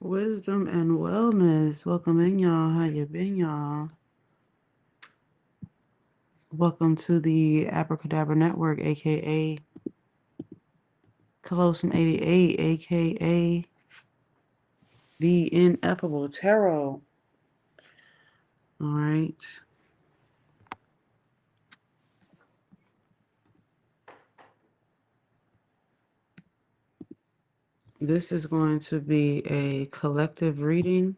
Wisdom and wellness. Welcome in, y'all. How you been, y'all? Welcome to the Abracadabra Network, aka Callosum 88, aka the Ineffable Tarot. All right. This is going to be a collective reading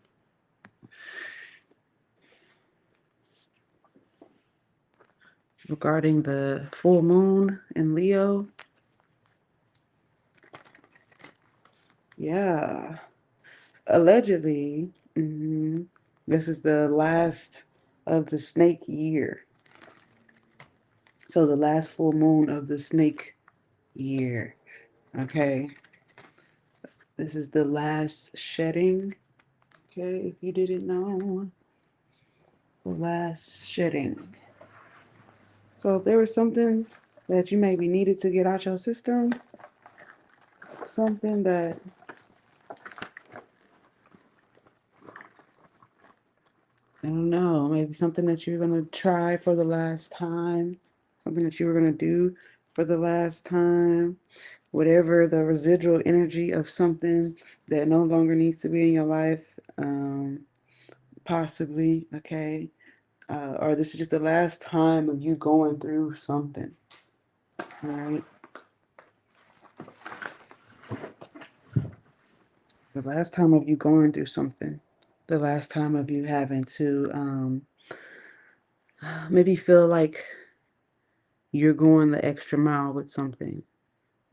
regarding the full moon in Leo. Yeah. Allegedly, this is the last of the snake year. So the last full moon of the snake year. Okay. This is the last shedding. Okay, if you didn't know, the last shedding. So if there was something that you maybe needed to get out your system, something that I don't know, maybe something that you're gonna try for the last time, something that you were gonna do for the last time, whatever the residual energy of something that no longer needs to be in your life, possibly, okay? Or this is just the last time of you going through something, all right? The last time of you going through something, the last time of you having to maybe feel like you're going the extra mile with something,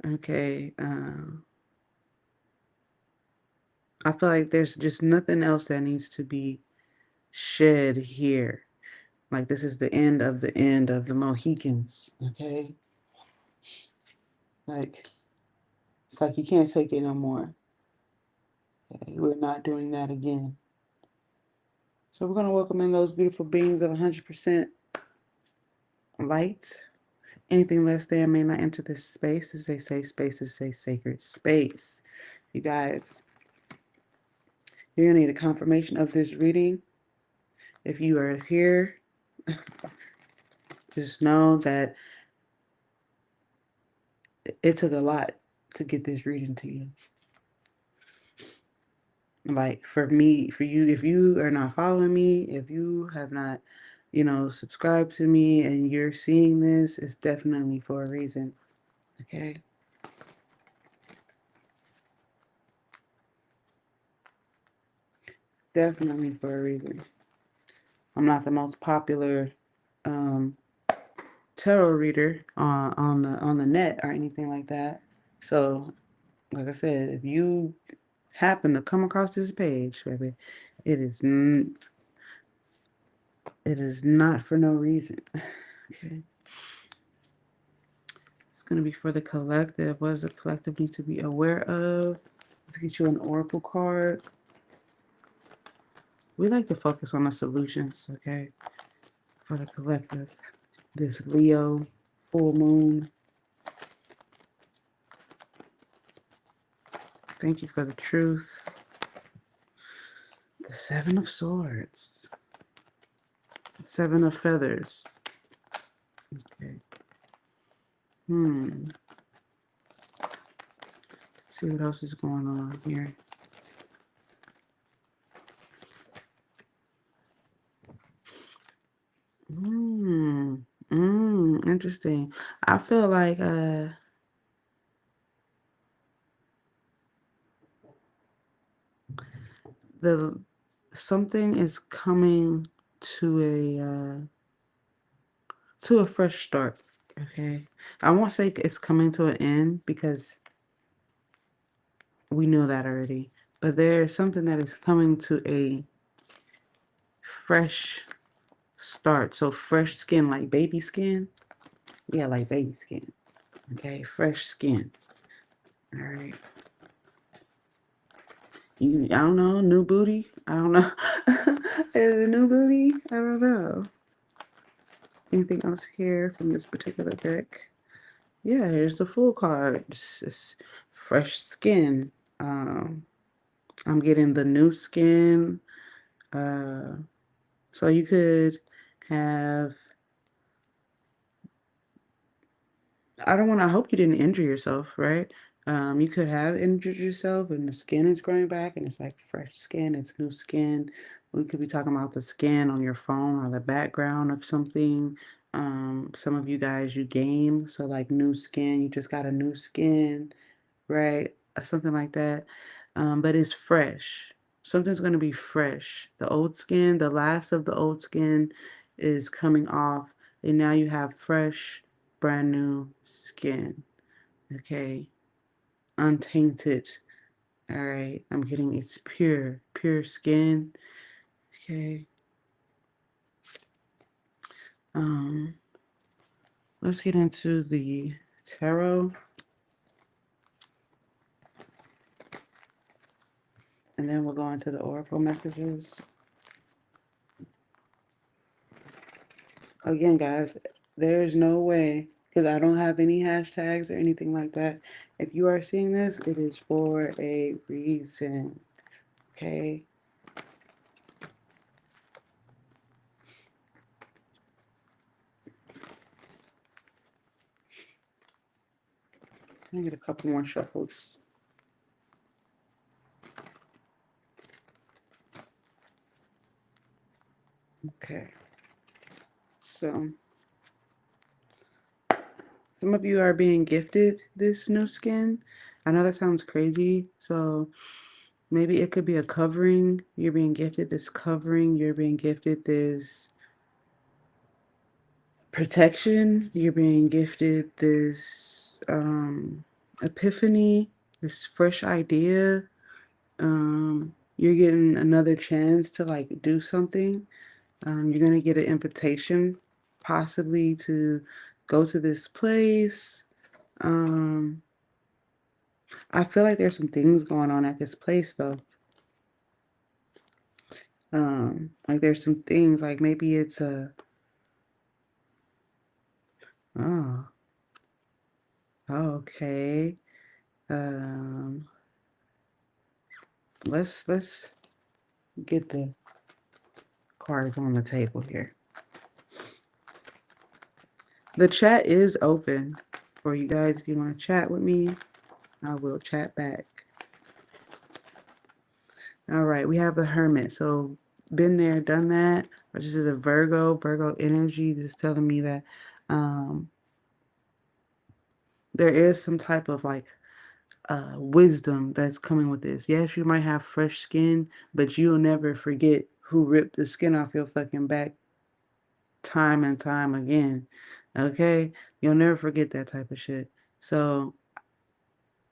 okay? I feel like there's just nothing else that needs to be shed here. Like this is the end of the Mohicans, okay? Like it's like you can't take it no more. Okay? We're not doing that again. So we're gonna welcome in those beautiful beings of 100% light. Anything less than may not enter this space. This is a safe space. This is a sacred space. You guys, you're gonna need a confirmation of this reading. If you are here, just know that it took a lot to get this reading to you. Like for me, for you, if you are not following me, if you have not, subscribed to me and you're seeing this, it's definitely for a reason. Okay. Definitely for a reason. I'm not the most popular um, tarot reader on the net or anything like that. So, like I said, if you happen to come across this page, baby, it is it is not for no reason. Okay. It's gonna be for the collective. What does the collective need to be aware of? Let's get you an oracle card. We like to focus on the solutions, okay? For the collective. This Leo full moon. Thank you for the truth. The Seven of Swords. The Seven of Feathers. Okay. Let's see what else is going on here. Interesting. I feel like the something is coming to a fresh start. Okay. I won't say it's coming to an end because we know that already. But there's something that is coming to a fresh start. So fresh skin, like baby skin. Yeah, like baby skin. Okay, fresh skin. All right. I don't know, new booty. I don't know. Is it new booty? I don't know. Anything else here from this particular deck? Yeah, here's the full card. It's fresh skin. I'm getting the new skin. So you could have, I hope you didn't injure yourself, right? You could have injured yourself and the skin is growing back and it's like fresh skin, it's new skin. We could be talking about the skin on your phone or the background of something. Some of you guys, you game, so like new skin, you just got a new skin, right? Something like that. But it's fresh. Something's going to be fresh. The old skin, the last of the old skin is coming off, and now you have fresh, brand new skin. Okay. Untainted. All right. I'm getting it's pure, pure skin. Okay. Um, let's get into the tarot. And then we'll go into the oracle messages. Again, guys, there's no way, because I don't have any hashtags or anything like that. If you are seeing this, it is for a reason. Okay? Let me get a couple more shuffles. Okay. So, some of you are being gifted this new skin. I know that sounds crazy. So, maybe it could be a covering. You're being gifted this covering. You're being gifted this protection. You're being gifted this epiphany, this fresh idea. You're getting another chance to like do something. You're gonna get an invitation, possibly to go to this place. Um, I feel like there's some things going on at this place though. Like there's some things like maybe it's a oh okay. Um, let's get the cards on the table here. The chat is open for you guys. If you want to chat with me, I will chat back. All right, we have the Hermit. So been there, done that. But this is a Virgo energy. This is telling me that there is some type of like wisdom that's coming with this. Yes, you might have fresh skin, but you'll never forget who ripped the skin off your fucking back time and time again. Okay? You'll never forget that type of shit. So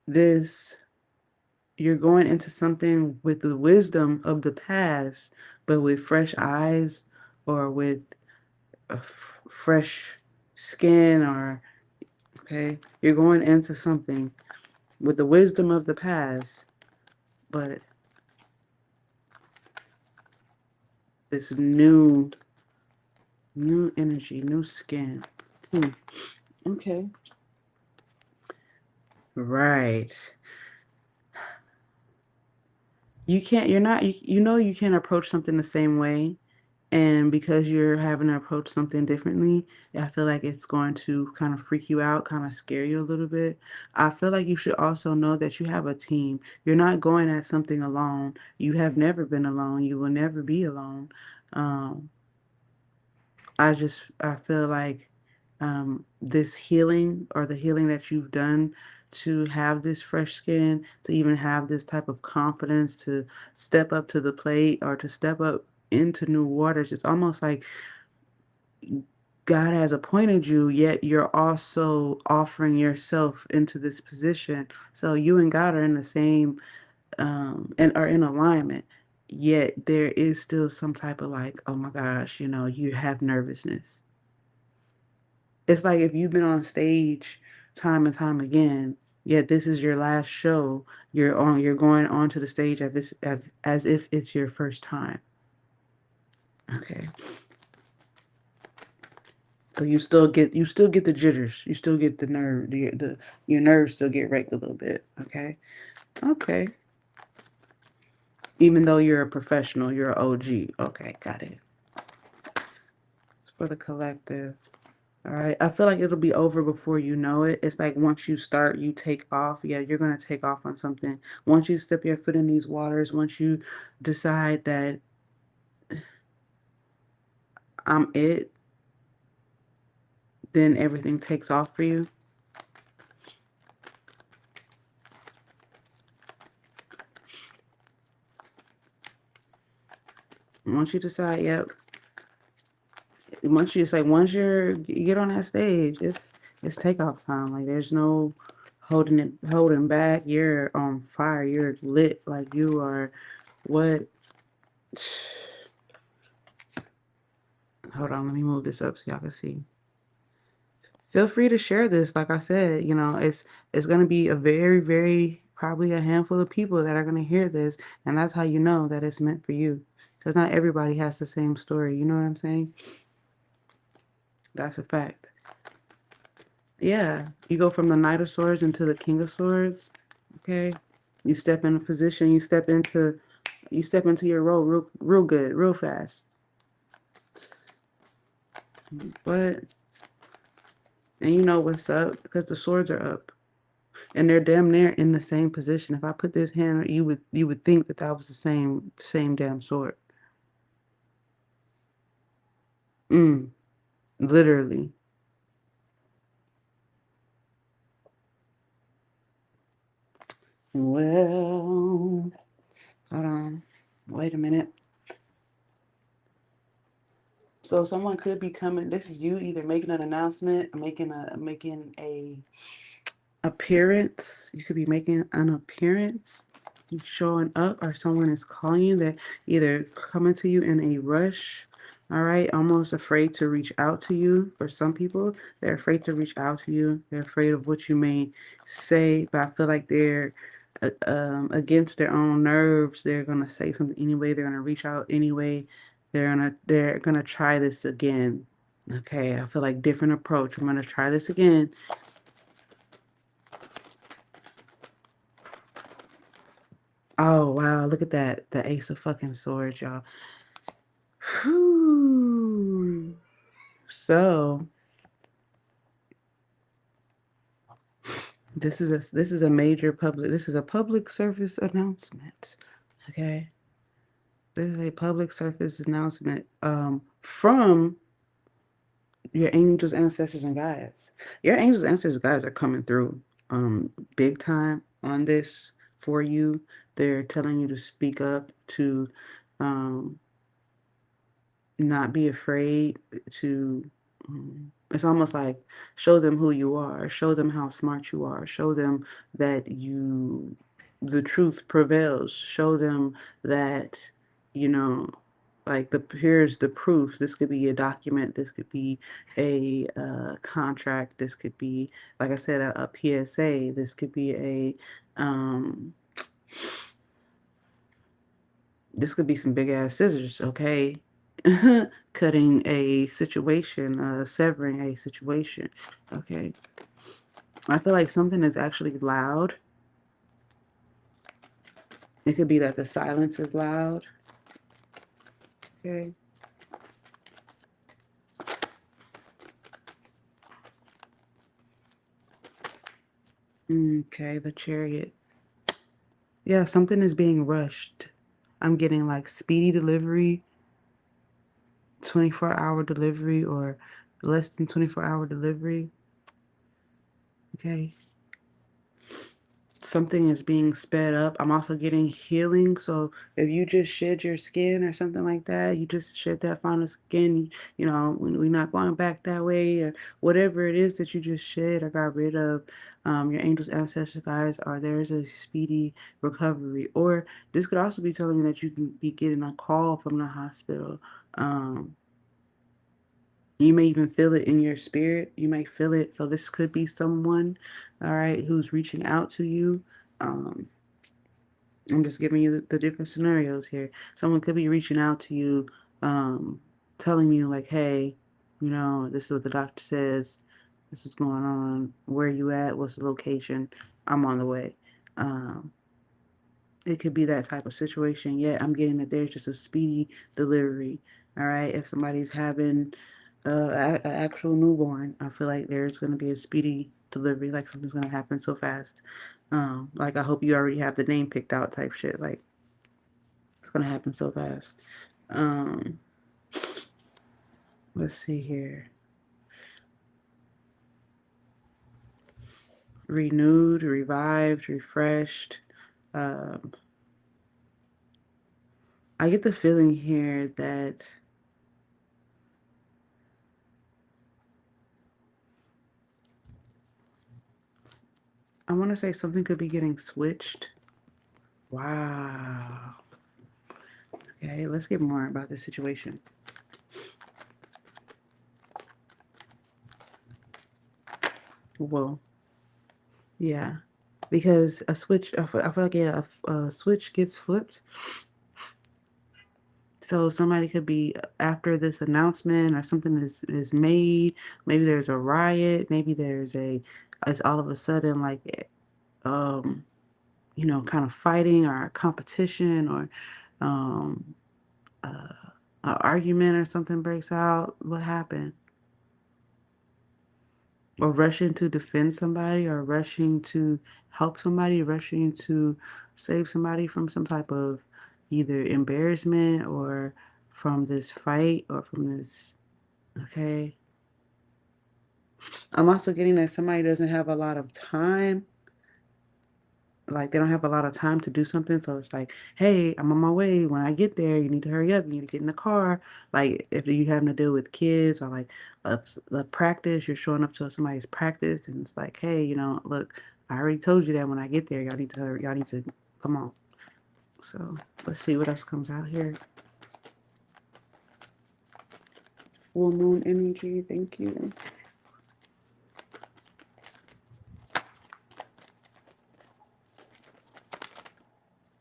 this you're going into something with the wisdom of the past, but with fresh eyes or with a fresh skin or okay, you're going into something with the wisdom of the past, but this new energy, new skin. Okay. Right. You're not, you know, you can't approach something the same way. And because you're having to approach something differently, I feel like it's going to kind of freak you out, kind of scare you a little bit. I feel like you should also know that you have a team. You're not going at something alone. You have never been alone. You will never be alone. Um, I feel like this healing or the healing that you've done to have this fresh skin, to even have this type of confidence to step up to the plate or to step up into new waters. It's almost like God has appointed you, yet you're also offering yourself into this position. So you and God are in the same and are in alignment. Yet there is still some type of like, oh my gosh, you know, you have nervousness. It's like if you've been on stage time and time again, yet this is your last show, you're going onto the stage as if it's your first time. Okay. So you still get the jitters. You still get the nerve your nerves still get wrecked a little bit. Okay. Okay. Even though you're a professional, you're an OG. Okay, got it. It's for the collective. All right. I feel like it'll be over before you know it. It's like once you start, you take off. Yeah, you're going to take off on something. Once you step your foot in these waters, once you decide that I'm it, then everything takes off for you. Once you decide, yep. Once you get on that stage, it's takeoff time. Like there's no holding back. You're on fire. You're lit. Like you are what? Hold on, let me move this up so y'all can see. Feel free to share this. Like I said, it's gonna be a very, very probably a handful of people that are gonna hear this, and that's how you know that it's meant for you. Because not everybody has the same story. You know what I'm saying? That's a fact. Yeah, you go from the Knight of Swords into the King of Swords. Okay, you step in a position. You step into your role real good, real fast. But and you know what's up because the swords are up. And they're damn near in the same position. If I put this hand, you would think that that was the same damn sword. Literally. Well, hold on. Wait a minute. So someone could be coming. This is you either making an announcement, making a appearance. You could be making an appearance, showing up, or someone is calling you. They're either coming to you in a rush, all right, almost afraid to reach out to you. For some people, they're afraid to reach out to you. They're afraid of what you may say, but I feel like they're against their own nerves. They're gonna say something anyway. They're gonna reach out anyway. They're gonna try this again. Okay, I feel like different approach. I'm gonna try this again. Oh, wow. Look at that. The Ace of fucking Swords, y'all. Whew. So, this is a public service announcement. Okay? This is a public service announcement from your angels, ancestors, and guides. Your angels, ancestors, guides are coming through big time on this for you. They're telling you to speak up, to um not be afraid to it's almost like show them who you are, show them how smart you are, show them that the truth prevails, show them that you know like here's the proof. This could be a document, this could be a contract, this could be, like I said, a PSA, this could be a this could be some big ass scissors, okay? Cutting a situation, severing a situation, okay? I feel like something is actually loud. It could be that the silence is loud, okay? Okay, the Chariot. Yeah, something is being rushed. I'm getting like speedy delivery, 24-hour delivery, or less than 24-hour delivery, okay? Something is being sped up. I'm also getting healing. So if you just shed your skin or something like that, you just shed that final skin, we're not going back that way, or whatever it is that you just shed or got rid of, your angels, ancestors, guys, are there's a speedy recovery. Or this could also be telling me that you can be getting a call from the hospital. Um, you may even feel it in your spirit. You may feel it. So this could be someone, all right, who's reaching out to you. Um, I'm just giving you the different scenarios here. Someone could be reaching out to you, telling you like, hey, this is what the doctor says. This is going on. Where are you at? What's the location? I'm on the way. Um, It could be that type of situation. Yet I'm getting that there's just a speedy delivery. All right. If somebody's having an actual newborn, I feel like there's going to be a speedy delivery. Like something's going to happen so fast. Like I hope you already have the name picked out type shit. Like it's going to happen so fast. Um, let's see here. Renewed, revived, refreshed. Um, I get the feeling here that I want to say something could be getting switched. Wow. Okay, let's get more about this situation. Well, yeah, because a switch, I feel like yeah, a switch gets flipped. So somebody could be after this announcement or something is made. Maybe there's a riot. Maybe it's all of a sudden like, um, kind of fighting or a competition or, um, uh, an argument or something breaks out. What happened? Or rushing to defend somebody or rushing to help somebody, rushing to save somebody from some type of either embarrassment or from this fight or from this, okay. I'm also getting that somebody doesn't have a lot of time, like they don't have a lot of time to do something, so it's like, hey, I'm on my way. When I get there, you need to hurry up, you need to get in the car. Like if you having to deal with kids or like a practice, you're showing up to somebody's practice and it's like, hey, look, I already told you that when I get there, y'all need to come on. So let's see what else comes out here. Full moon energy, thank you.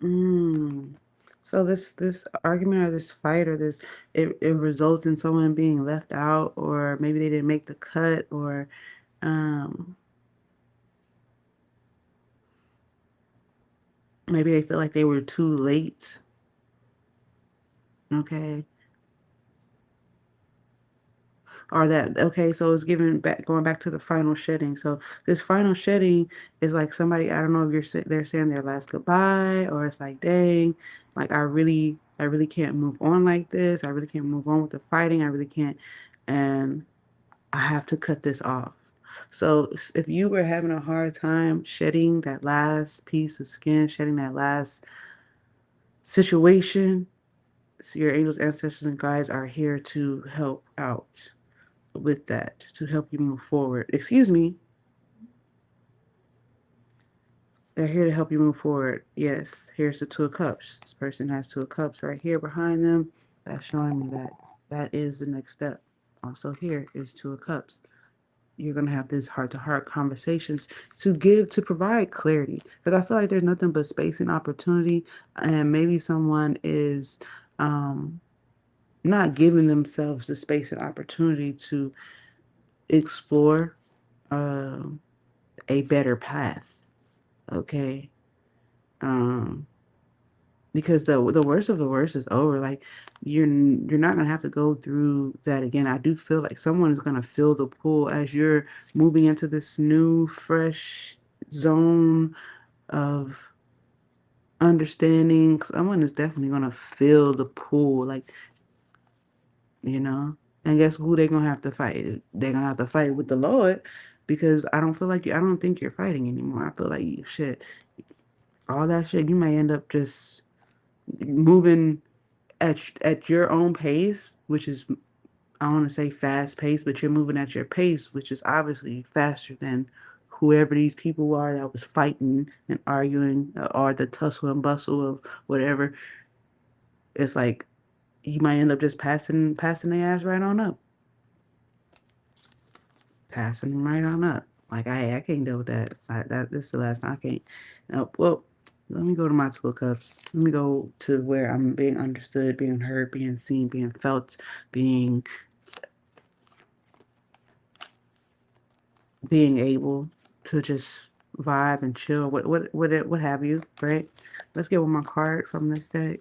Mm. So this argument or this fight or it results in someone being left out or maybe they didn't make the cut or um maybe they feel like they were too late. Okay. Or that okay, so it's giving back going back to the final shedding. So this final shedding is like somebody, I don't know if they're saying their last goodbye or it's like, dang, like I really can't move on like this. I really can't move on with the fighting. I really can't, and I have to cut this off. So if you were having a hard time shedding that last piece of skin, shedding that last situation, so your angels, ancestors, and guides are here to help out with that, to help you move forward. Excuse me. They're here to help you move forward. Yes, here's the Two of Cups. This person has Two of Cups right here behind them. That's showing me that that is the next step. Also here is Two of Cups. You're going to have these heart-to-heart conversations to provide clarity. Because I feel like there's nothing but space and opportunity, and maybe someone is not giving themselves the space and opportunity to explore um, a better path. Okay. Um, because the worst of the worst is over. Like you're not gonna have to go through that again. I do feel like someone is gonna feel the pull as you're moving into this new, fresh zone of understanding. Someone is definitely gonna feel the pull, like you know. And guess who they're gonna have to fight? They're gonna have to fight with the Lord, because I don't feel like I don't think you're fighting anymore. I feel like shit, all that shit. You might end up just moving at your own pace, which is, I want to say fast pace, but you're moving at your pace, which is obviously faster than whoever these people are that was fighting and arguing, or the tussle and bustle of whatever. It's like you might end up just passing their ass right on up, passing them right on up. Like I can't deal with that. This is the last time I can't. Well, let me go to my Two of Cups. Let me go to where I'm being understood, being heard, being seen, being felt, being being able to just vibe and chill, what have you, right? Let's get one more card from this deck.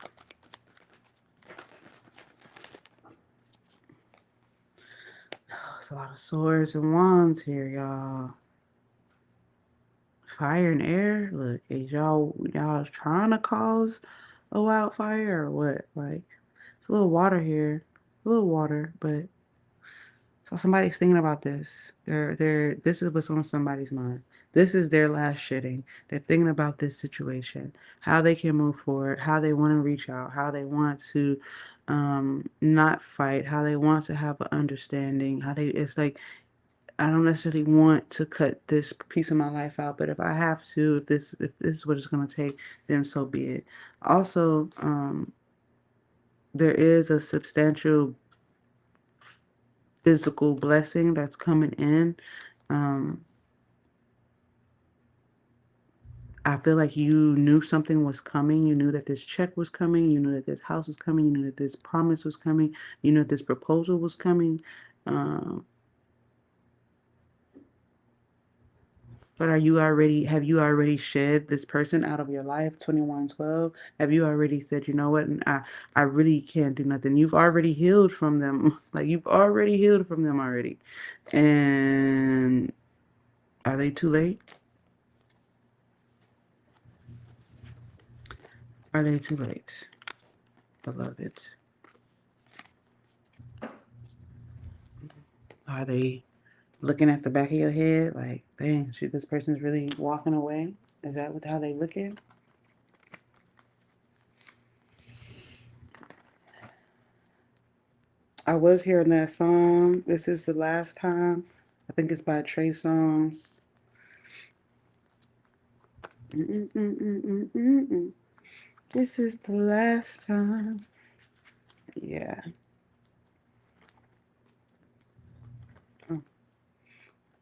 Oh, it's a lot of swords and wands here, y'all. Fire and air. Look, is y'all trying to cause a wildfire or what? Like, it's a little water here, a little water, but so somebody's thinking about this. This is what's on somebody's mind. This is their last shitting. They're thinking about this situation, how they can move forward, how they want to reach out, how they want to not fight, how they want to have an understanding, it's like, I don't necessarily want to cut this piece of my life out, but if I have to, if this is what it's going to take, then so be it. Also, there is a substantial physical blessing that's coming in. Um, I feel like you knew something was coming. You knew that this check was coming. You knew that this house was coming. You knew that this promise was coming. You knew that this proposal was coming. Um, but have you already shed this person out of your life, 2112? Have you already said, you know what, I really can't do nothing? You've already healed from them. Like, you've already healed from them already. And are they too late? Are they too late, beloved? Are they looking at the back of your head like, dang, shoot, this person's really walking away? Is that how they looking? I was hearing that song. This is the last time. I think it's by Trey Songz. This is the last time. Yeah. Oh.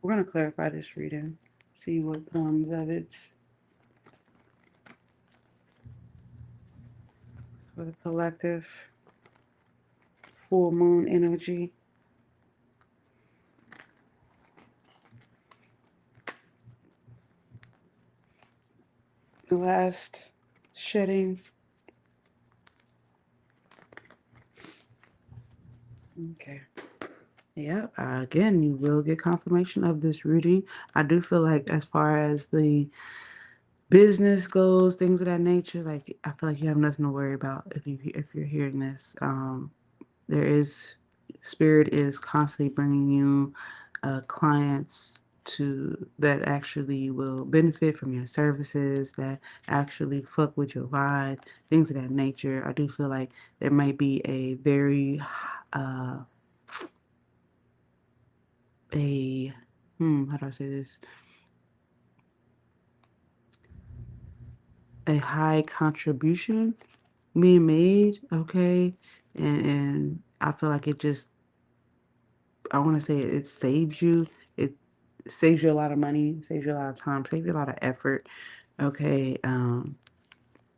We're going to clarify this reading. See what comes of it. For the collective full moon energy. The last shedding. Okay. Yeah, again, you will get confirmation of this reading. I do feel like as far as the business goes, things of that nature, like, I feel like you have nothing to worry about if you're hearing this. There is Spirit is constantly bringing you clients to that actually will benefit from your services, that actually fuck with your vibe, things of that nature. I do feel like there might be a very how do I say this? A high contribution being made, okay? And I feel like it just, I want to say it saves you. It saves you a lot of money, saves you a lot of time, saves you a lot of effort, okay?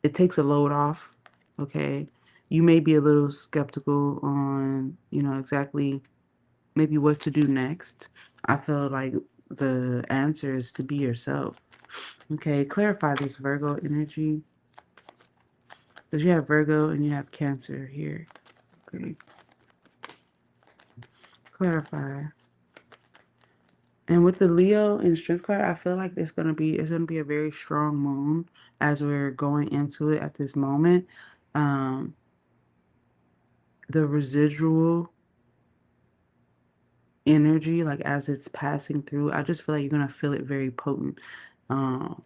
It takes a load off, okay? You may be a little skeptical on, exactly maybe what to do next. I feel like the answer is to be yourself. Okay, clarify this Virgo energy. Because you have Virgo and you have Cancer here. Okay. Clarify. And with the Leo and Strength card, I feel like it's gonna be a very strong moon as we're going into it at this moment. Um, the residual energy, like as it's passing through, I just feel like you're gonna feel it very potent. Um,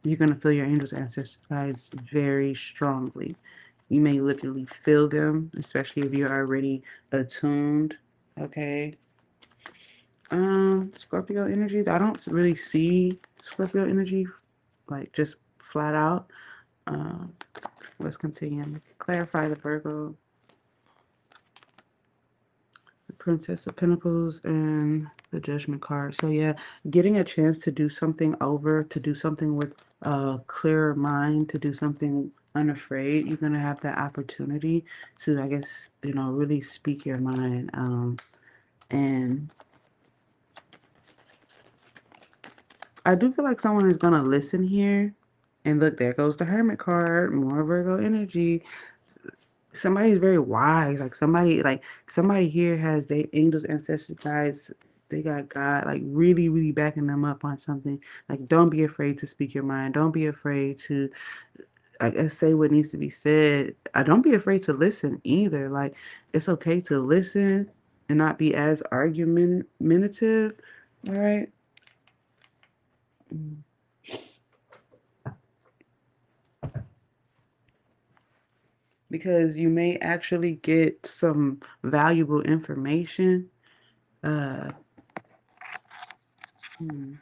you're gonna feel your angels and ancestors guides very strongly. You may literally feel them, especially if you're already attuned. Okay. Scorpio energy. I don't really see Scorpio energy like just flat out. Um, let's continue. Clarify the Virgo, the Princess of Pentacles, and the Judgment card. So yeah, getting a chance to do something over, to do something with a clearer mind, to do something unafraid. You're gonna have that opportunity to, I guess, really speak your mind. And I do feel like someone is gonna listen here. And look, there goes the Hermit card, more Virgo energy. Somebody's very wise. Like somebody here has their angels, ancestors, guides. They got God, like really, really backing them up on something. Like, don't be afraid to speak your mind. Don't be afraid to, I guess, say what needs to be said. Don't be afraid to listen either. Like, it's okay to listen and not be as argumentative. All right. Mm. Because you may actually get some valuable information. Uh, hmm.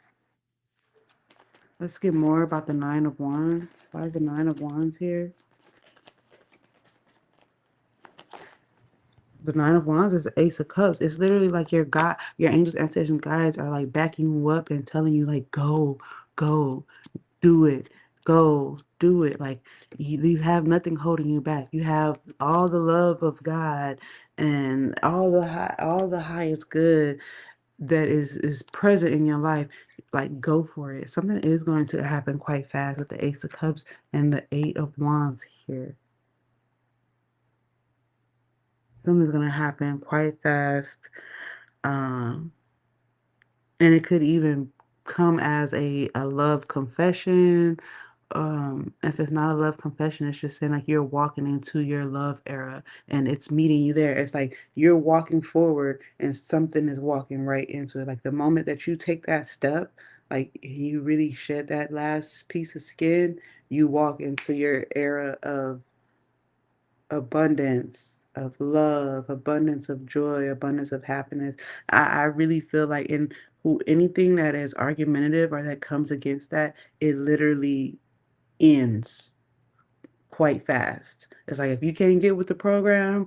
Let's get more about the Nine of Wands. Why is the Nine of Wands here? The Nine of Wands is the Ace of Cups. It's literally like your God, your angels, ancestors, and guides are like backing you up and telling you like, go, do it, go, do it. Like you have nothing holding you back. You have all the love of God and all the highest good that is present in your life. Like, go for it. Something is going to happen quite fast with the Ace of Cups and the Eight of Wands here. Something's going to happen quite fast. Um, and it could even come as a love confession. If it's not a love confession, it's just saying like you're walking into your love era and it's meeting you there. It's like you're walking forward and something is walking right into it. Like the moment that you take that step, like you really shed that last piece of skin, you walk into your era of abundance of love, abundance of joy, abundance of happiness. I really feel like in anything that is argumentative or that comes against that, it literally ends quite fast. It's like if you can't get with the program,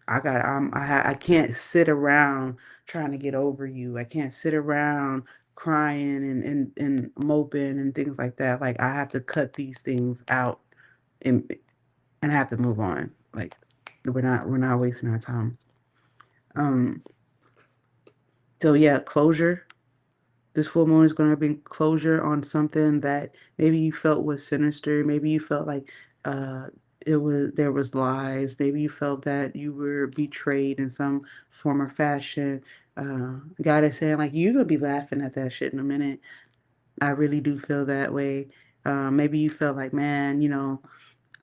I can't sit around trying to get over you. I can't sit around crying and moping and things like that. Like I have to cut these things out and and have to move on. Like we're not wasting our time. Um so yeah, closure. This full moon is going to bring closure on something that maybe you felt was sinister. Maybe you felt like uh, there was lies. Maybe you felt that you were betrayed in some form or fashion. God is saying like you're gonna be laughing at that shit in a minute. I really do feel that way. Maybe you felt like, man,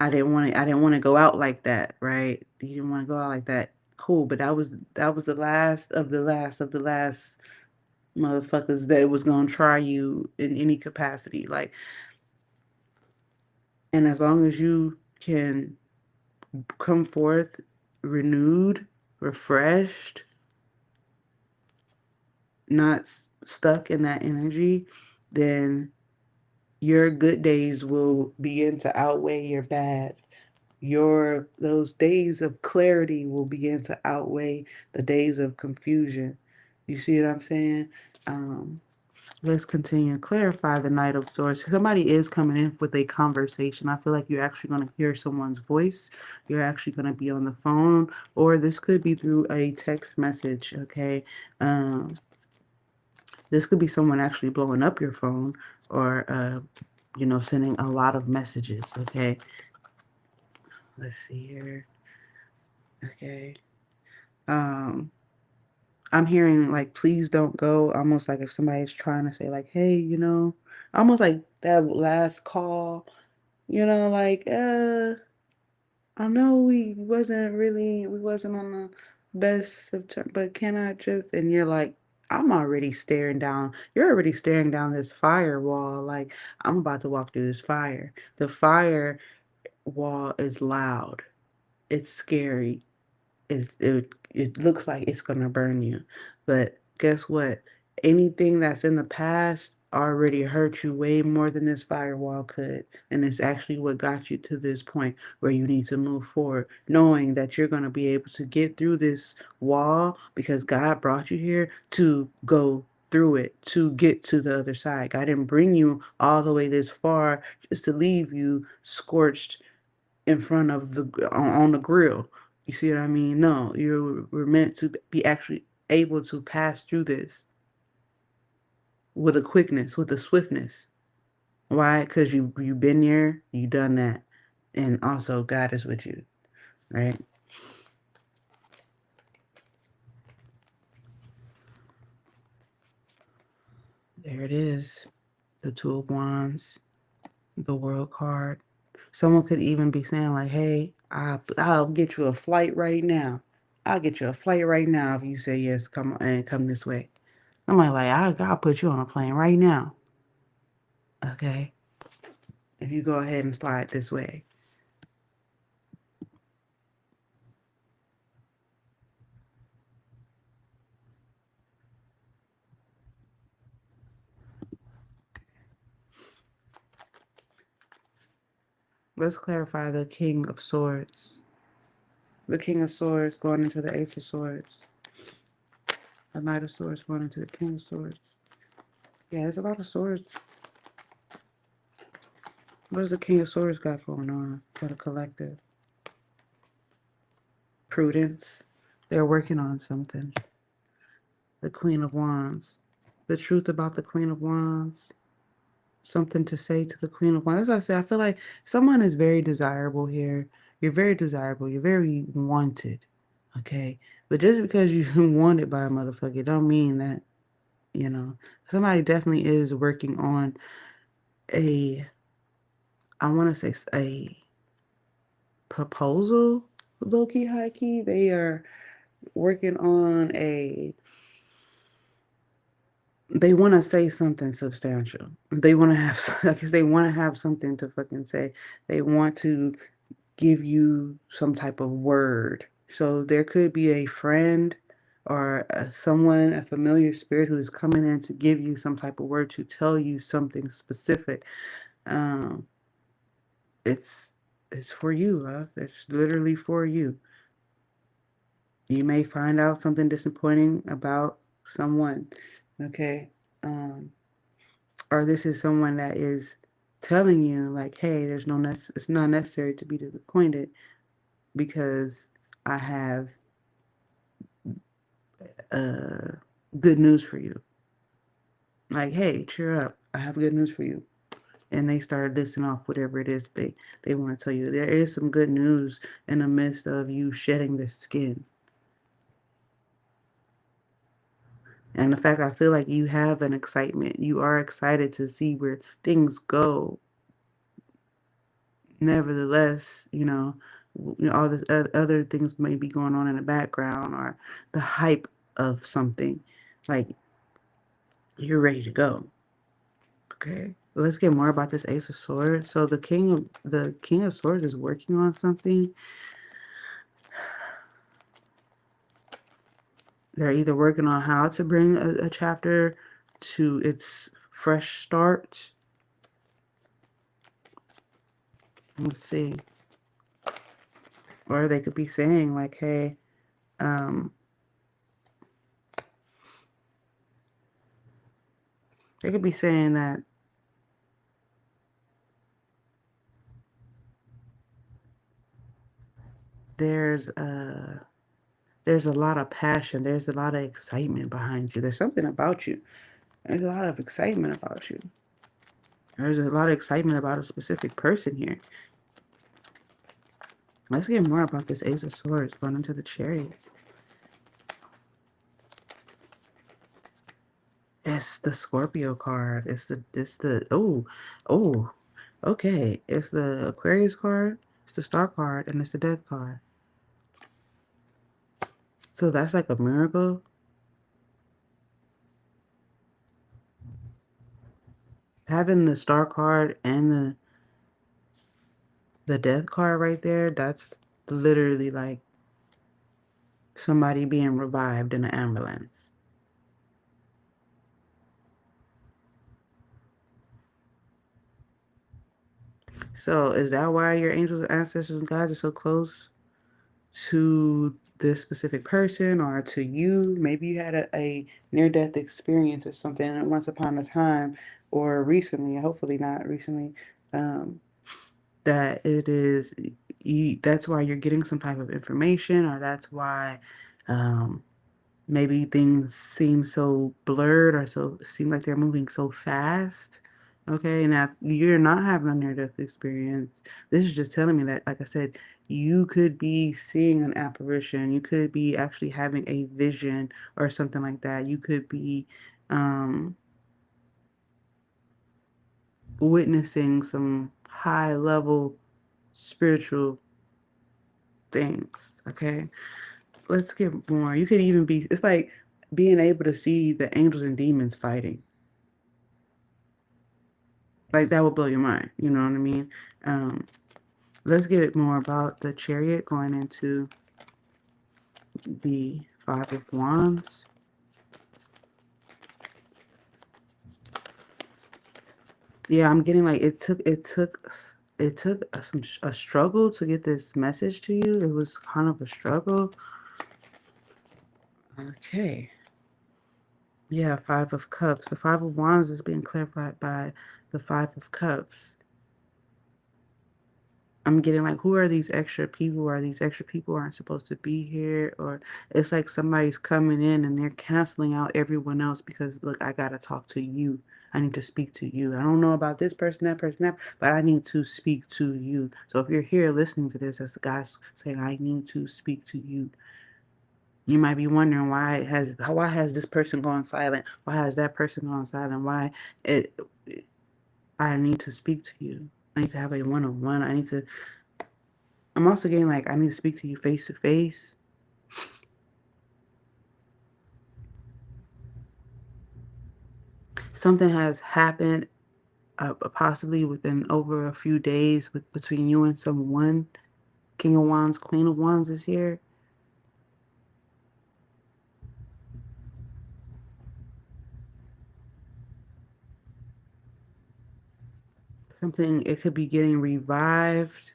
I didn't want to go out like that, right? You didn't want to go out like that. Cool, but that was the last of the last of the last motherfuckers that was gonna try you in any capacity. Like, and as long as you can come forth renewed, refreshed, not stuck in that energy, then your good days will begin to outweigh your bad. Your those days of clarity will begin to outweigh the days of confusion. You see what I'm saying? Um, Let's continue to clarify the Knight of Swords. Somebody is coming in with a conversation. I feel like you're actually going to hear someone's voice. You're actually going to be on the phone, or this could be through a text message, okay? Um, this could be someone actually blowing up your phone or, sending a lot of messages, okay? Let's see here. Okay. Um, I'm hearing like, please don't go. Almost like if somebody's trying to say like, hey, almost like that last call. Like, I know we wasn't on the best of terms, but can I just, and you're like, you're already staring down this firewall. Like, I'm about to walk through this fire. The fire wall is loud. It's scary. It looks like it's gonna burn you. But guess what? Anything that's in the past already hurt you way more than this firewall could. And it's actually what got you to this point where you need to move forward, knowing that you're gonna be able to get through this wall because God brought you here to go through it, to get to the other side. God didn't bring you all the way this far just to leave you scorched in front of on the grill. You see what I mean? No, you were meant to be actually able to pass through this. with a quickness, with a swiftness. Why? Because you've been there, you done that, and also God is with you, right? There it is, the Two of Wands, the World card. Someone could even be saying like, "Hey, I'll get you a flight right now. I'll get you a flight right now if you say yes. Come on and come this way." I'm like, I'll put you on a plane right now. Okay, if you go ahead and slide this way. Let's clarify the King of Swords. The King of Swords going into the Ace of Swords. The Knight of Swords going into the King of Swords. Yeah, there's a lot of swords. What does the King of Swords got going on for the collective? Prudence. They're working on something. The Queen of Wands. The truth about the Queen of Wands. Something to say to the Queen of Wands. As I say, I feel like someone is very desirable here. You're very desirable. You're very wanted. Okay? But just because you're wanted by a motherfucker, don't mean that, you know, somebody definitely is working on a, I want to say a proposal, low key, high key. They are working on a, they want to say something substantial. They want to have, I guess they want to have something to fucking say. They want to give you some type of word. So there could be a friend or someone, a familiar spirit who is coming in to give you some type of word to tell you something specific. Um, it's it's for you, love. It's literally for you. You may find out something disappointing about someone, okay? Um, or this is someone that is telling you like, hey, it's not necessary to be disappointed because I have uh good news for you. Like, hey, cheer up. I have good news for you. And they start listing off whatever it is they want to tell you. There is some good news in the midst of you shedding this skin. And the fact I feel like you have an excitement. You are excited to see where things go. Nevertheless, all the other things may be going on in the background or the hype of something. Like you're ready to go. Okay. Let's get more about this Ace of Swords. So the King of Swords is working on something. They're either working on how to bring a chapter to its fresh start. Let's see. Or they could be saying like, hey, um, they could be saying that there's a there's a lot of passion, there's a lot of excitement behind you. There's something about you. There's a lot of excitement about you. There's a lot of excitement about a specific person here. Let's get more about this Ace of Swords going into the Chariot. It's the Scorpio card. Oh, okay. It's the Aquarius card, it's the Star card, and it's the Death card. So that's like a miracle. Having the Star card and the Death card right there, that's literally like somebody being revived in an ambulance. So is that why your angels, ancestors, and guides are so close to this specific person or to you? Maybe you had a near-death experience or something once upon a time or recently, hopefully not recently, um, that it is you, that's why you're getting some type of information or that's why um, Maybe things seem so blurred or so seem like they're moving so fast. Okay, now if you're not having a near death experience, this is just telling me that, like I said, you could be seeing an apparition, you could be actually having a vision or something like that. You could be um, witnessing some high level spiritual things. Okay, let's get more. You could even be, it's like being able to see the angels and demons fighting. Like that would blow your mind. You know what I mean? Um, let's get more about the chariot going into the Five of Wands. Yeah, I'm getting like it took a struggle to get this message to you. It was kind of a struggle. Okay. Yeah, Five of Cups. The Five of Wands is being clarified by the Five of Cups. I'm getting like, who are these extra people? Are these extra people aren't supposed to be here? Or it's like somebody's coming in and they're canceling out everyone else because, look, I got to talk to you. I need to speak to you. I don't know about this person, that, but I need to speak to you. So if you're here listening to this, as the guy's saying, I need to speak to you. You might be wondering why has this person gone silent? Why has that person gone silent? It I need to speak to you. I need to have a one-on-one. I'm also getting like, I need to speak to you face to face. Something has happened, possibly within over a few days between you and someone. King of Wands, Queen of Wands is here. Something, it could be getting revived.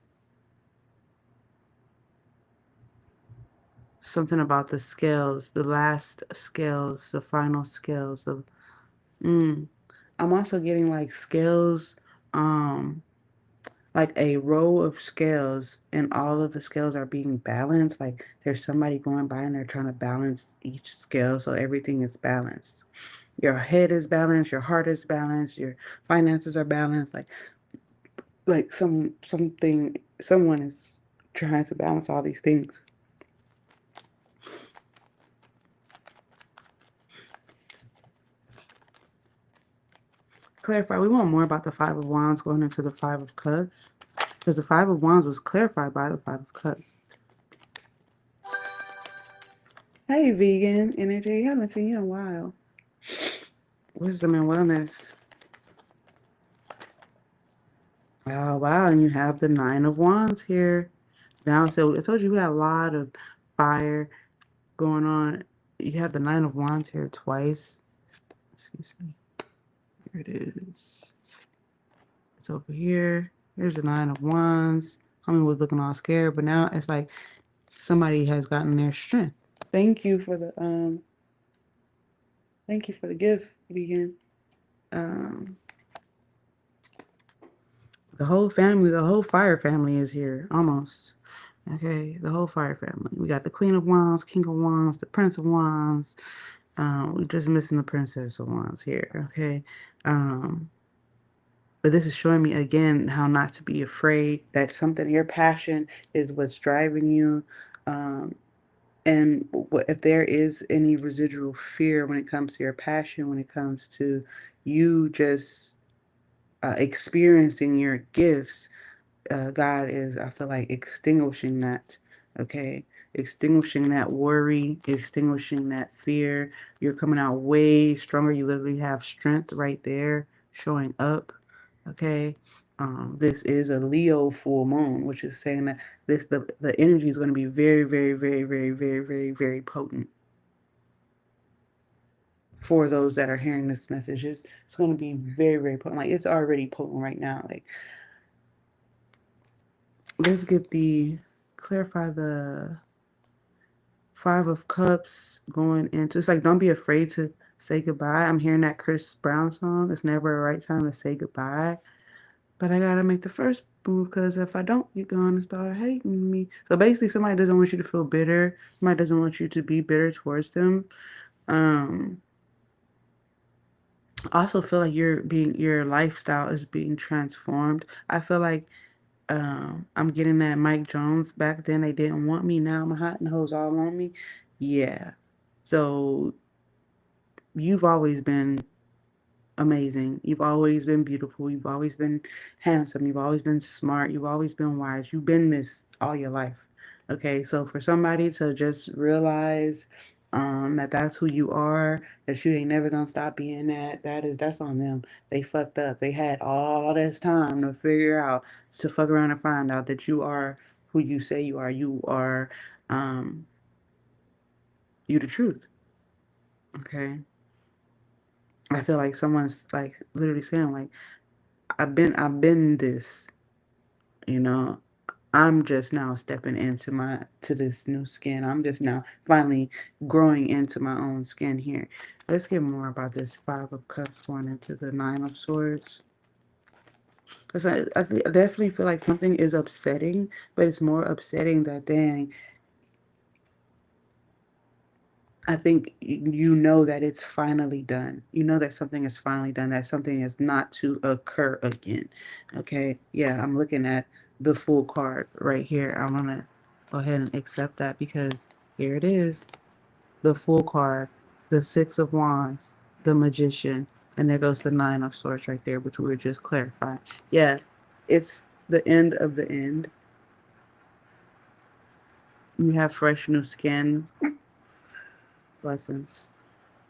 Something about the scales, the last scales, the final scales. Mm. I'm also getting like scales, um, like a row of scales, and all of the scales are being balanced. Like there's somebody going by and they're trying to balance each scale so everything is balanced. Your head is balanced, your heart is balanced, your finances are balanced. Like someone is trying to balance all these things. Clarify. We want more about the Five of Wands going into the Five of Cups. Because the Five of Wands was clarified by the Five of Cups. Hey, vegan energy. I haven't seen you in a while. Wisdom and wellness. Oh, wow. And you have the Nine of Wands here. Now, so I told you we had a lot of fire going on. You have the Nine of Wands here twice. Excuse me. Here it is. It's over here. Here's the Nine of Wands. Homie was looking all scared, but now it's like somebody has gotten their strength. Thank you for the gift, vegan. Um, the whole family, the whole fire family is here, almost. Okay, the whole fire family. We got the Queen of Wands, King of Wands, the Prince of Wands. We're just missing the Princess of Wands here. Okay. But this is showing me again how not to be afraid, that something, your passion is what's driving you. Um, and if there is any residual fear when it comes to your passion, when it comes to you just experiencing your gifts, God is, I feel like, extinguishing that. Okay. Extinguishing that worry, extinguishing that fear. You're coming out way stronger. You literally have strength right there showing up. Okay. This is a Leo full moon, which is saying that the energy is going to be very, very, very, very, very, very, very potent for those that are hearing this message. It's going to be very, very potent. Like it's already potent right now. Like let's get the clarify the Five of Cups going into, it's like, don't be afraid to say goodbye. I'm hearing that Chris Brown song. It's never a right time to say goodbye. But I gotta make the first move because if I don't, you're gonna start hating me. So basically, somebody doesn't want you to feel bitter. Somebody doesn't want you to be bitter towards them. Um, I also feel like your lifestyle is being transformed. I feel like I'm getting that Mike Jones. Back then they didn't want me. Now I'm hot and hoes all on me. Yeah. So you've always been amazing. You've always been beautiful. You've always been handsome. You've always been smart. You've always been wise. You've been this all your life. Okay, so for somebody to just realize that that's who you are, that you ain't never gonna stop being that, that's on them. They fucked up. They had all this time to figure out, to fuck around and find out that you are who you say you are. You are um you the truth. Okay. I feel like someone's like literally saying like I've been this, you know. I'm just now stepping into my to this new skin. I'm just now finally growing into my own skin here. Let's get more about this Five of Cups going into the Nine of Swords. Because I definitely feel like something is upsetting, but it's more upsetting that dang, I think you know that it's finally done. You know that something is finally done, that something is not to occur again. Okay. Yeah, I'm looking at the full card right here. I want to go ahead and accept that because here it is, the full card, the Six of Wands, the Magician, and there goes the Nine of Swords right there, which we were just clarifying. Yeah, it's the end of the end. You have fresh new skin. Blessings.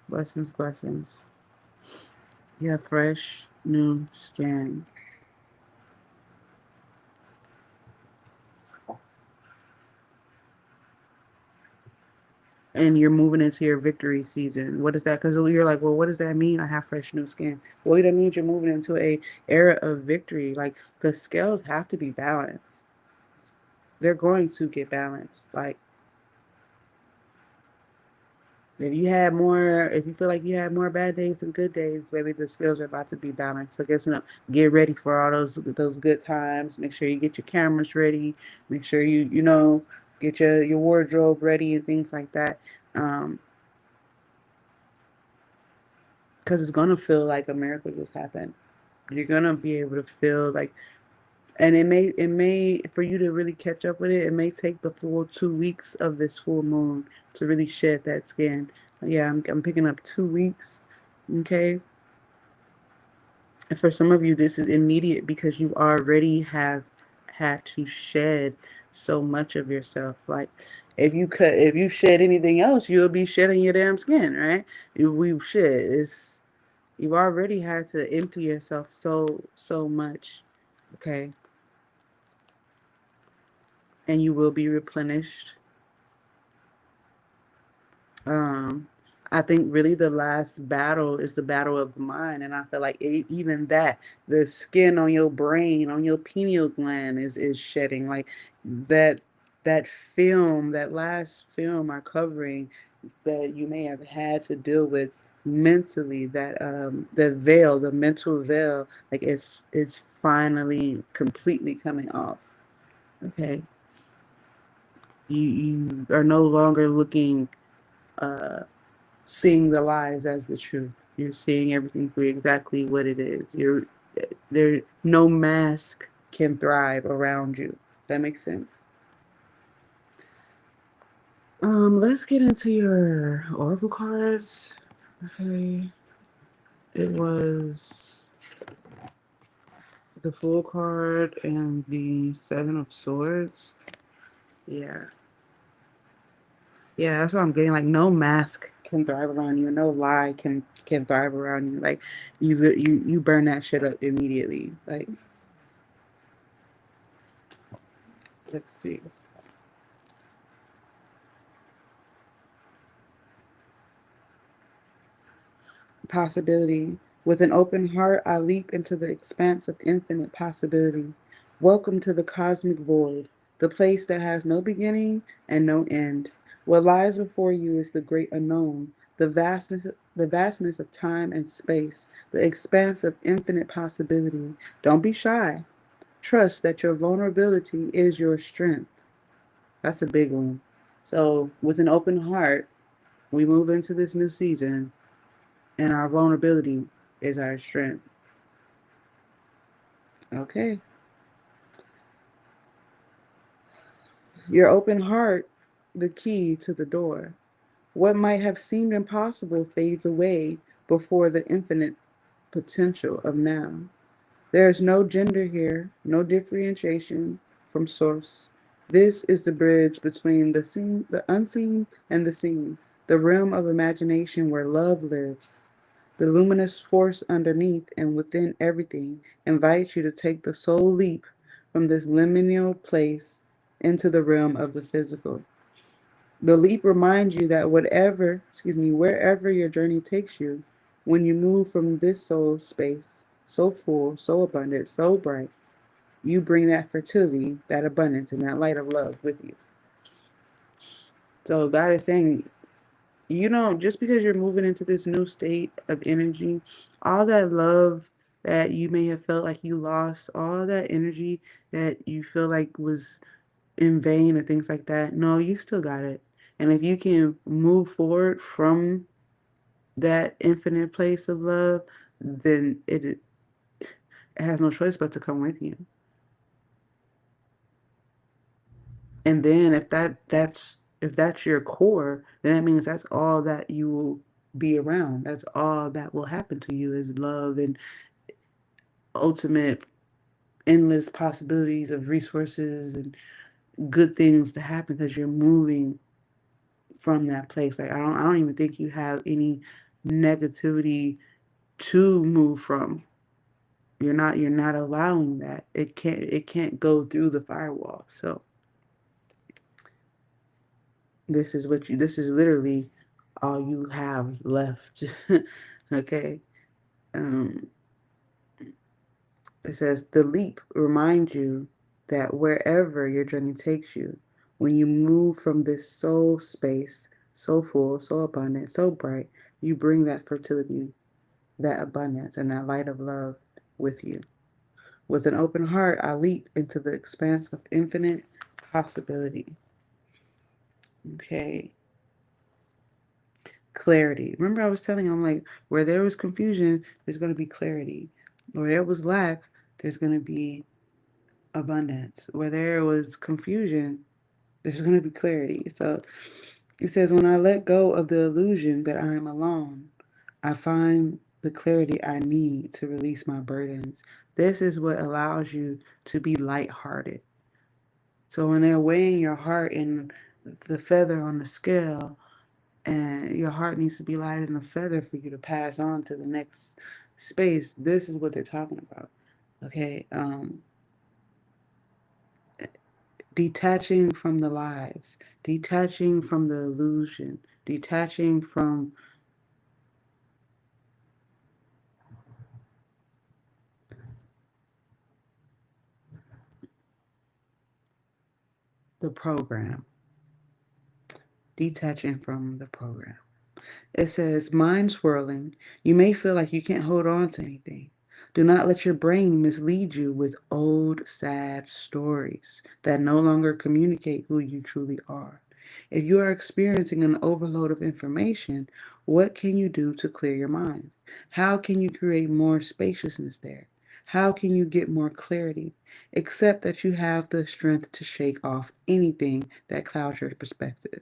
Blessings, blessings. You have fresh new skin. And you're moving into your victory season. What is that? Because you're like, well, what does that mean? I have fresh new skin. Well, that means you're moving into a era of victory. Like the scales have to be balanced. They're going to get balanced. Like if you feel like you had more bad days than good days, maybe the scales are about to be balanced. So I guess get ready for all those good times. Make sure you get your cameras ready. Make sure you get your wardrobe ready and things like that. Um, because it's gonna feel like a miracle just happened. You're gonna be able to feel like, and it may for you to really catch up with it. It may take the full 2 weeks of this full moon to really shed that skin. Yeah, I'm picking up 2 weeks. Okay, and for some of you, this is immediate because you already have had to shed so much of yourself. Like if you shed anything else, you'll be shedding your damn skin, right? We've shed. You've already had to empty yourself so much, okay? And you will be replenished. Um, I think really the last battle is the battle of the mind, and I feel like even that, the skin on your brain, on your pineal gland is shedding. Like that that film, that last film are covering that you may have had to deal with mentally, that the veil, the mental veil, like it's finally completely coming off. Okay. You are no longer looking uh seeing the lies as the truth. You're seeing everything for exactly what it is. There no mask can thrive around you. That makes sense. Let's get into your oracle cards. Okay. It was the Fool card and the Seven of Swords. Yeah. Yeah, that's what I'm getting. Like no mask can thrive around you. No lie can thrive around you. Like you burn that shit up immediately. Like let's see. Possibility. With an open heart, I leap into the expanse of infinite possibility. Welcome to the cosmic void, the place that has no beginning and no end. What lies before you is the great unknown, the vastness of time and space, the expanse of infinite possibility. Don't be shy. Trust that your vulnerability is your strength. That's a big one. So, with an open heart, we move into this new season, and our vulnerability is our strength. Okay. Your open heart, the key to the door. What might have seemed impossible fades away before the infinite potential of now. There is no gender here, no differentiation from source. This is the bridge between the unseen and the seen, the realm of imagination where love lives. The luminous force underneath and within everything invites you to take the soul leap from this liminal place into the realm of the physical. The leap reminds you that wherever your journey takes you, when you move from this soul space, so full, so abundant, so bright, you bring that fertility, that abundance, and that light of love with you. So God is saying, just because you're moving into this new state of energy, all that love that you may have felt like you lost, all that energy that you feel like was in vain and things like that, no, you still got it. And if you can move forward from that infinite place of love, then it has no choice but to come with you. And then if that's your core, then that means that's all that you will be around. That's all that will happen to you is love and ultimate endless possibilities of resources and good things to happen because you're moving from that place. Like I don't even think you have any negativity to move from. You're not allowing that. It can't go through the firewall. So this is literally all you have left. Okay. Um, it says the leap reminds you that wherever your journey takes you, when you move from this soul space, so full, so abundant, so bright, you bring that fertility, that abundance, and that light of love with you. With an open heart, I leap into the expanse of infinite possibility. Okay. Clarity. Remember, I was telling you, I'm like, where there was confusion, there's going to be clarity. Where there was lack, there's going to be abundance. Where there was confusion, there's going to be clarity. So it says, when I let go of the illusion that I am alone, I find the clarity I need to release my burdens. This is what allows you to be lighthearted. So when they're weighing your heart in the feather on the scale, and your heart needs to be lighter than a feather for you to pass on to the next space, this is what they're talking about. Okay. Detaching from the lies, detaching from the illusion, detaching from the program, detaching from the program. It says, mind swirling. You may feel like you can't hold on to anything. Do not let your brain mislead you with old, sad stories that no longer communicate who you truly are. If you are experiencing an overload of information, what can you do to clear your mind? How can you create more spaciousness there? How can you get more clarity? Except that you have the strength to shake off anything that clouds your perspective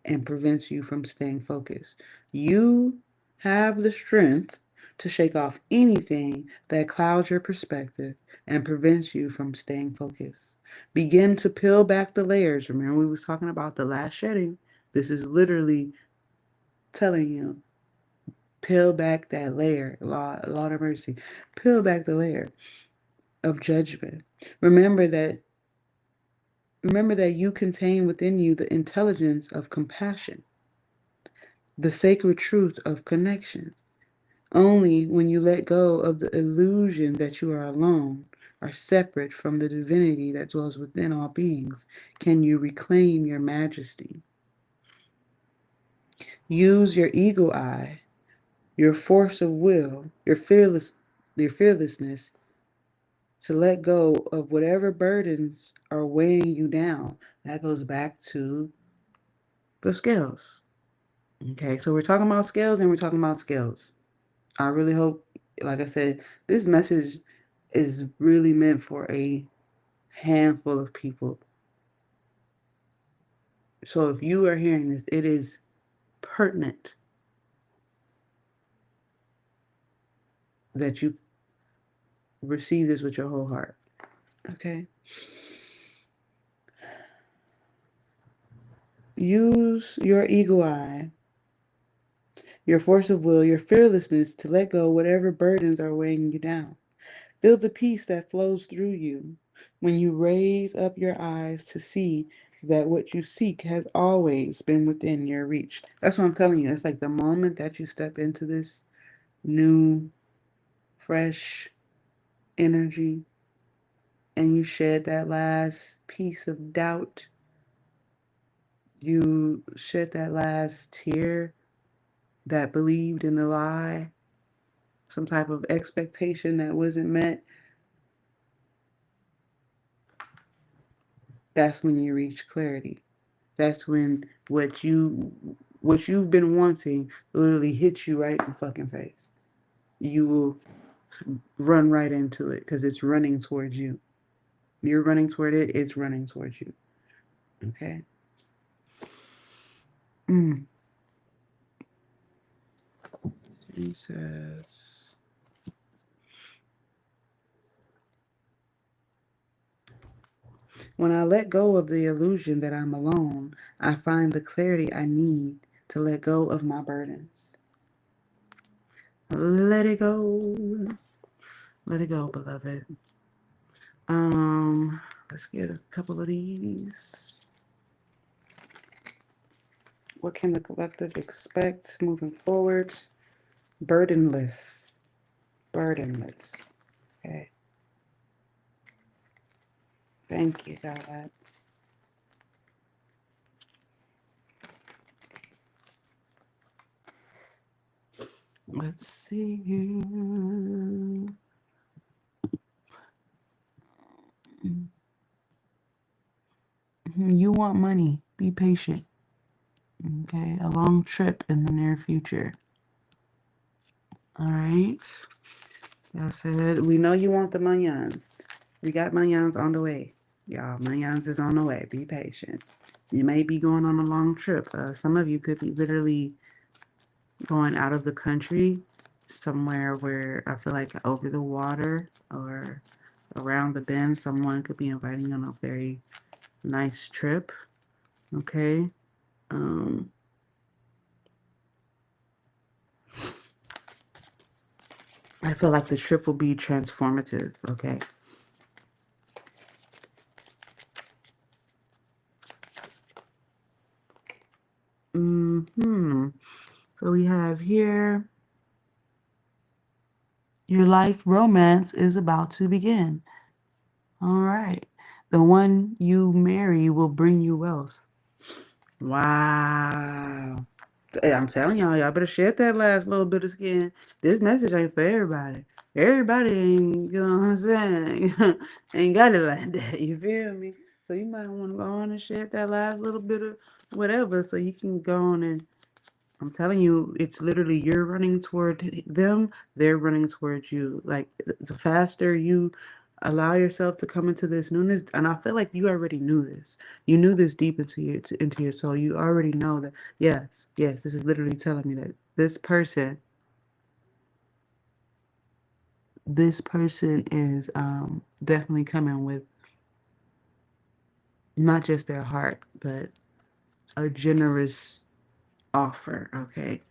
and prevents you from staying focused. You have the strength to shake off anything that clouds your perspective and prevents you from staying focused. Begin to peel back the layers. Remember, we was talking about the last shedding. This is literally telling you, peel back that layer. Lord of mercy. Peel back the layer of judgment. Remember that remember that you contain within you the intelligence of compassion, the sacred truth of connection. Only when you let go of the illusion that you are alone, are separate from the divinity that dwells within all beings, can you reclaim your majesty. Use your eagle eye, your force of will, your fearlessness to let go of whatever burdens are weighing you down. That goes back to the scales. Okay, so we're talking about scales and we're talking about scales. I really hope, like I said, this message is really meant for a handful of people. So if you are hearing this, it is pertinent that you receive this with your whole heart. Okay? Use your eagle eye, your force of will, your fearlessness to let go whatever burdens are weighing you down. Feel the peace that flows through you when you raise up your eyes to see that what you seek has always been within your reach. That's what I'm telling you. It's like the moment that you step into this new, fresh energy and you shed that last piece of doubt, you shed that last tear that believed in the lie, some type of expectation that wasn't met, that's when you reach clarity. That's when what you've been wanting literally hits you right in the fucking face. You will run right into it because it's running towards you. You're running toward it, it's running towards you. Okay? Jesus. When I let go of the illusion that I'm alone, I find the clarity I need to let go of my burdens. Let it go. Let it go, beloved. Let's get a couple of these. What can the collective expect moving forward? Burdenless. Burdenless. Okay. Thank you, God. Let's see here. You want money. Be patient. Okay. A long trip in the near future. All right. I said, we know you want the mayans. We got mayans on the way. Y'all, mayans is on the way. Be patient. You may be going on a long trip. Some of you could be literally going out of the country somewhere where I feel like over the water or around the bend, someone could be inviting you on a very nice trip. Okay. I feel like the trip will be transformative. Okay. So we have here, your life romance is about to begin. All right. The one you marry will bring you wealth. Wow. I'm telling y'all better shed that last little bit of skin. This message ain't for everybody. Everybody ain't, you know what I'm saying? Ain't got it like that. You feel me? So you might want to go on and shed that last little bit of whatever so you can go on and I'm telling you, it's literally you're running toward them, they're running towards you. Like the faster you allow yourself to come into this newness, and I feel like you already knew this. You knew this deep into your soul. You already know that. Yes, this is literally telling me that this person is definitely coming with not just their heart, but a generous offer. Okay.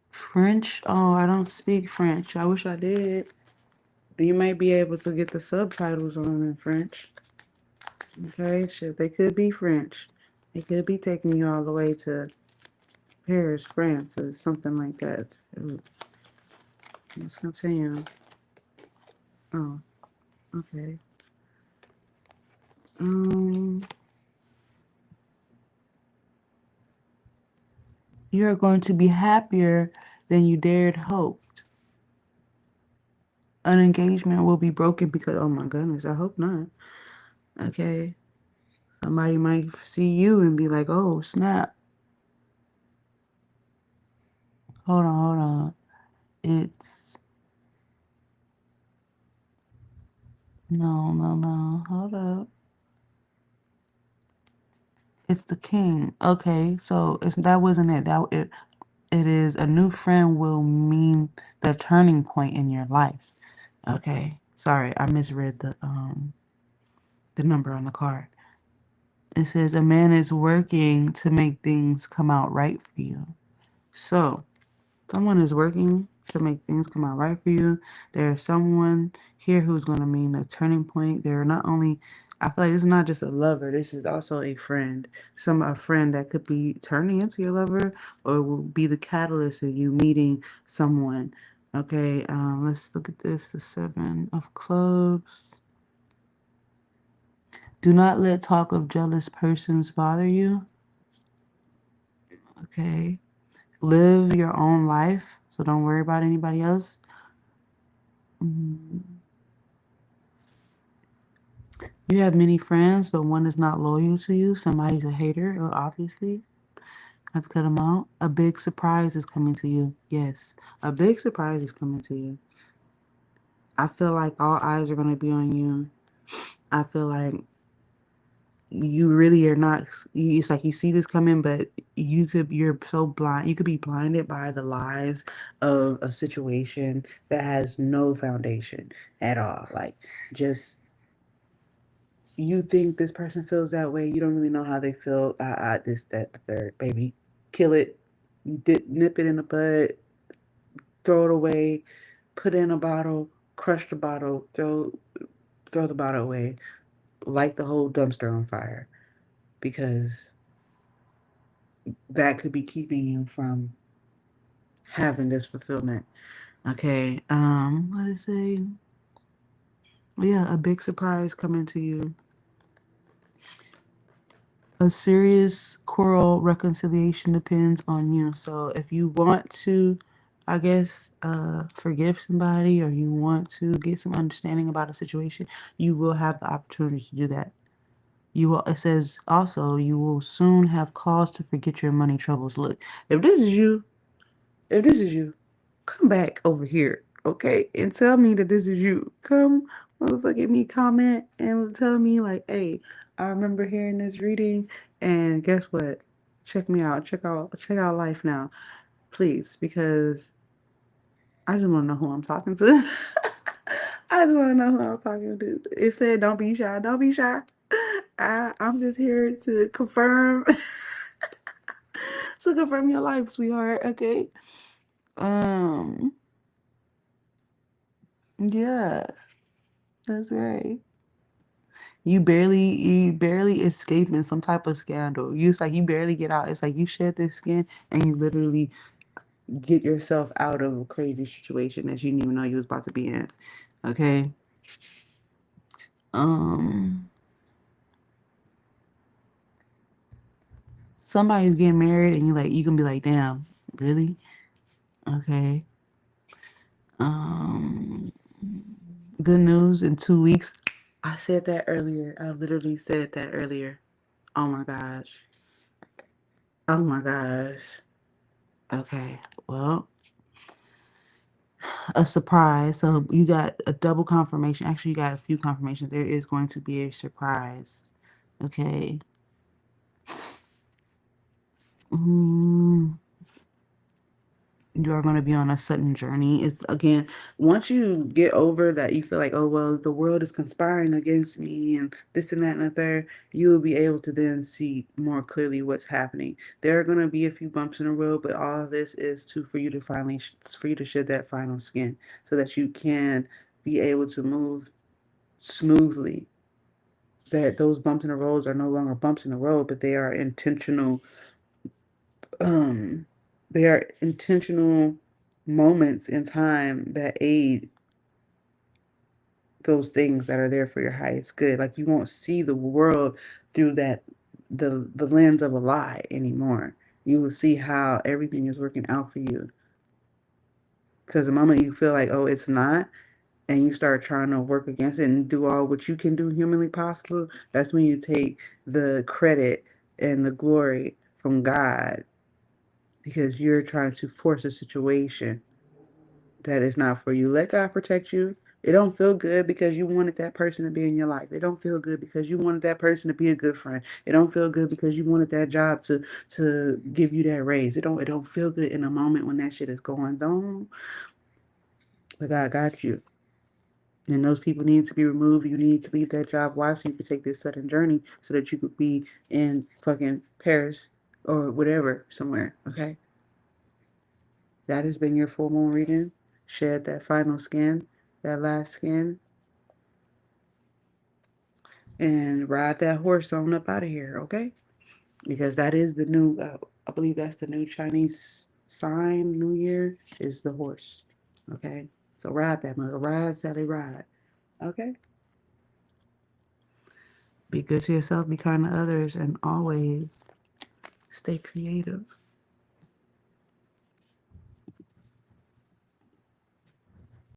French? Oh, I don't speak French. I wish I did. You might be able to get the subtitles on in French. Okay, shit, they could be French. They could be taking you all the way to Paris, France, or something like that. Ooh, let's continue. Oh, okay. You're going to be happier than you dared hope. An engagement will be broken because, oh my goodness, I hope not. Okay. Somebody might see you and be like, oh, snap. Hold on, hold on. It's, no. Hold up. It's the king. Okay, so that wasn't it. It is a new friend will mean the turning point in your life. Okay. Sorry, I misread the number on the card. It says a man is working to make things come out right for you. So, someone is working to make things come out right for you. There's someone here who's going to mean a turning point. They're not only, I feel like this is not just a lover, this is also a friend. A friend that could be turning into your lover or will be the catalyst of you meeting someone. Okay, let's look at this. The Seven of Clubs. Do not let talk of jealous persons bother you. Okay. Live your own life, so don't worry about anybody else. You have many friends, but one is not loyal to you. Somebody's a hater, obviously. Have to cut them out. A big surprise is coming to you. Yes, a big surprise is coming to you. I feel like all eyes are going to be on you. I feel like you really are not. It's like you see this coming, but you're so blind. You could be blinded by the lies of a situation that has no foundation at all. Like, just you think this person feels that way. You don't really know how they feel. This, that, the third. Baby, kill it, nip it in the bud, throw it away, put it in a bottle, crush the bottle, throw the bottle away, light the whole dumpster on fire, because that could be keeping you from having this fulfillment. Okay. What is it? Yeah, a big surprise coming to you. A serious quarrel reconciliation depends on you. So if you want to, I guess, forgive somebody or you want to get some understanding about a situation, you will have the opportunity to do that. It says also, you will soon have cause to forget your money troubles. Look, if this is you, if this is you, come back over here, okay? And tell me that this is you. Come motherfucking me comment and tell me like, hey, I remember hearing this reading and guess what? Check me out. Check out life now. Please, because I just want to know who I'm talking to. I just want to know who I'm talking to. It said don't be shy. Don't be shy. I'm just here to confirm to confirm your life, sweetheart. Okay. Um, yeah, that's right. You barely escaping some type of scandal. It's like you barely get out. It's like you shed this skin and you literally get yourself out of a crazy situation that you didn't even know you was about to be in. Okay. Um, Somebody's getting married and you can be like, damn, really? Okay. Um, Good news in 2 weeks. I said that earlier. I literally said that earlier. Oh my gosh. Oh my gosh. Okay. Well, a surprise. So you got a double confirmation. Actually, you got a few confirmations. There is going to be a surprise. Okay. Mm, you are going to be on a sudden journey. It's again, once you get over that, you feel like, oh, well, the world is conspiring against me and this and that and the third, you will be able to then see more clearly what's happening. There are going to be a few bumps in the road, but all of this is for you to finally, for you to shed that final skin so that you can be able to move smoothly, that those bumps in the roads are no longer bumps in the road, but um they are intentional moments in time that aid those things that are there for your highest good. Like you won't see the world through the lens of a lie anymore. you will see how everything is working out for you. Because the moment you feel like, oh, it's not, and you start trying to work against it and do all what you can do humanly possible, that's when you take the credit and the glory from God, because you're trying to force a situation that is not for you. Let God protect you. It don't feel good because you wanted that person to be in your life. It don't feel good because you wanted that person to be a good friend. It don't feel good because you wanted that job to give you that raise. It don't feel good in a moment when that shit is going on. But God got you. And those people need to be removed. You need to leave that job. Why? So you could take this sudden journey so that you could be in fucking Paris or whatever somewhere. Okay? That has been your full moon reading. Shed that final skin, that last skin, and ride that horse on up out of here, okay? Because that is the new, I believe that's the new Chinese sign, New Year, is the horse, okay? So ride that mother, ride, Sally, ride, okay? Be good to yourself, be kind to others, and always stay creative.